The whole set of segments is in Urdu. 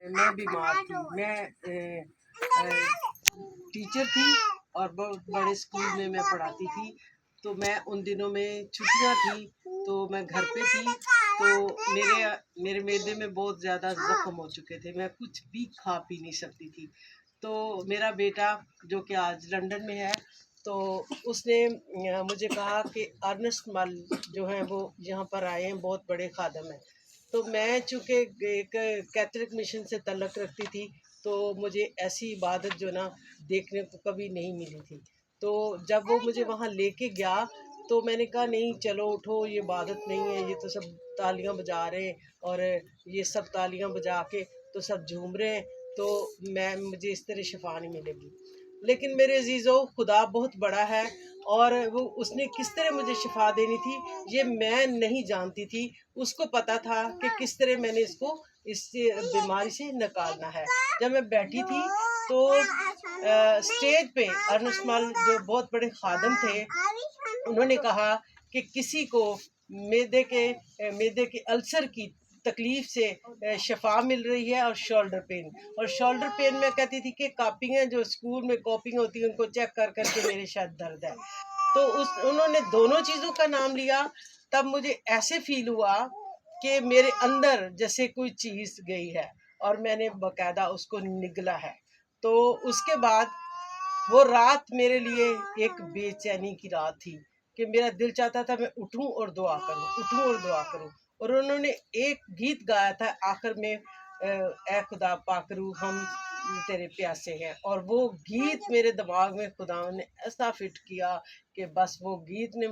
میں بیمار تھی، میں ٹیچر تھی اور بہت بڑے اسکول میں پڑھاتی تھی، تو میں ان دنوں میں چھٹیاں تھی تو میں گھر پہ تھی، تو میرے معدے میں بہت زیادہ زخم ہو چکے تھے، میں کچھ بھی کھا پی نہیں سکتی تھی۔ تو میرا بیٹا جو کہ آج لنڈن میں ہے، تو اس نے مجھے کہا کہ ارنسٹ مل جو ہیں وہ یہاں پر آئے ہیں، بہت بڑے خادم ہیں۔ تو میں چونکہ ایک کیتھولک مشن سے تعلق رکھتی تھی، تو مجھے ایسی عبادت جو نا دیکھنے کو کبھی نہیں ملی تھی۔ تو جب وہ مجھے وہاں لے کے گیا تو میں نے کہا نہیں چلو اٹھو، یہ عبادت نہیں ہے، یہ تو سب تالیاں بجا رہے ہیں اور یہ سب تالیاں بجا کے تو سب جھوم رہے ہیں، تو مجھے اس طرح شفا نہیں ملے گی۔ لیکن میرے عزیزو، خدا بہت بڑا ہے، اور وہ اس نے کس طرح مجھے شفا دینی تھی یہ میں نہیں جانتی تھی، اس کو پتا تھا کہ کس طرح میں نے اس بیماری سے نکالنا ہے۔ جب میں بیٹھی تھی تو اسٹیج پہ ارنسٹ مل جو بہت بڑے خادم تھے، انہوں نے کہا کہ کسی کو معدے کے السر کی تکلیف سے شفا مل رہی ہے، اور شولڈر پین میں کہتی تھی کہ کاپیاں جو اسکول میں کاپیاں ہوتی ہیں ان کو چیک کر کے میرے شاید درد ہے۔ تو انہوں نے دونوں چیزوں کا نام لیا، تب مجھے ایسے فیل ہوا کہ میرے اندر جیسے کوئی چیز گئی ہے، اور میں نے باقاعدہ اس کو نگلا ہے۔ تو اس کے بعد وہ رات میرے لیے ایک بے چینی کی رات تھی کہ میرا دل چاہتا تھا میں اٹھوں اور دعا کروں۔ اور انہوں نے ایک گیت گایا تھا آخر میں، اے خدا پاکرو ہم تیرے پیاسے ہیں، اور وہ گیت میرے دماغ میں خدا نے ایسا فٹ کیا کہ بس وہ گیت نے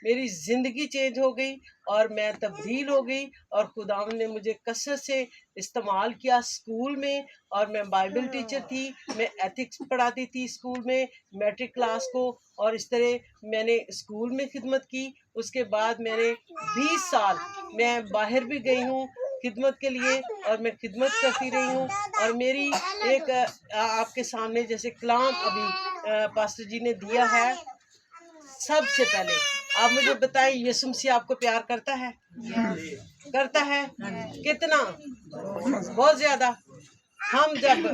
میری زندگی چینج ہو گئی، اور میں تبدیل ہو گئی، اور خدا نے مجھے کثرت سے استعمال کیا اسکول میں، اور میں بائبل ٹیچر تھی، میں ایتھکس پڑھاتی تھی اسکول میں میٹرک کلاس کو، اور اس طرح میں نے اسکول میں خدمت کی۔ اس کے بعد میں نے 20 سال میں باہر بھی گئی ہوں خدمت کے لیے، اور میں خدمت کرتی رہی ہوں، اور میری ایک آپ کے سامنے جیسے کلام ابھی پاسٹر جی نے دیا ہے، سب سے پہلے آپ مجھے بتائیں یسوع مسیح آپ کو پیار کرتا ہے؟ کتنا؟ بہت زیادہ۔ ہم جب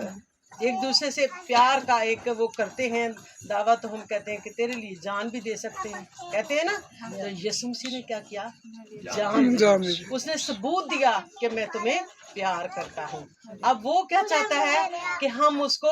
ایک دوسرے سے پیار کا ایک وہ کرتے ہیں دعویٰ، تو ہم کہتے ہیں کہ تیرے لیے جان بھی دے سکتے ہیں، کہتے ہیں نا۔ تو یسوع مسیح نے کیا کیا؟ جان دی۔ اس نے ثبوت دیا کہ میں تمہیں پیار کرتا ہوں۔ اب وہ کیا چاہتا ہے کہ ہم اس کو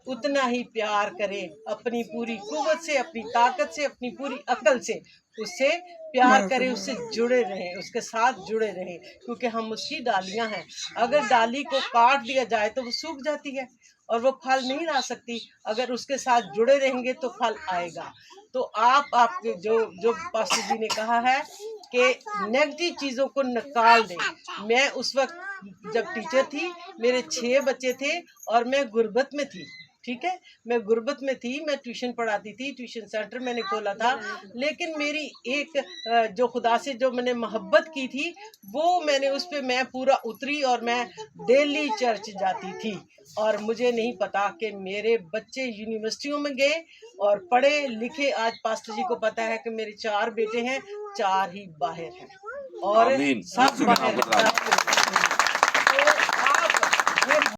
اتنا ہی پیار کریں، اپنی پوری قوت سے، اپنی طاقت سے، اپنی پوری عقل سے اس سے پیار کریں، اس سے جڑے رہیں، اس کے ساتھ جڑے رہیں، کیونکہ ہم اس کی ڈالیاں ہیں۔ اگر ڈالی کو کاٹ دیا جائے تو وہ سوکھ جاتی ہے اور وہ پھل نہیں لا سکتی، اگر اس کے ساتھ جڑے رہیں گے تو پھل آئے گا۔ تو آپ جو پاسٹر جی نے کہا ہے کہ نیگیٹو چیزوں کو نکال دیں۔ میں اس وقت جب ٹیچر تھی، میرے 6 بچے تھے اور میں غربت میں تھی، ٹھیک ہے، میں غربت میں تھی، میں ٹیوشن پڑھاتی تھی، ٹیوشن سینٹر میں نے کھولا تھا، لیکن میری ایک جو خدا سے جو میں نے محبت کی تھی، وہ میں نے اس پہ میں پورا اتری، اور میں ڈیلی چرچ جاتی تھی، اور مجھے نہیں پتا کہ میرے بچے یونیورسٹیوں میں گئے اور پڑھے لکھے۔ آج پاسٹر جی کو پتا ہے کہ میرے 4 بیٹے ہیں، 4 ہی باہر ہیں، اور سب باہر ہیں۔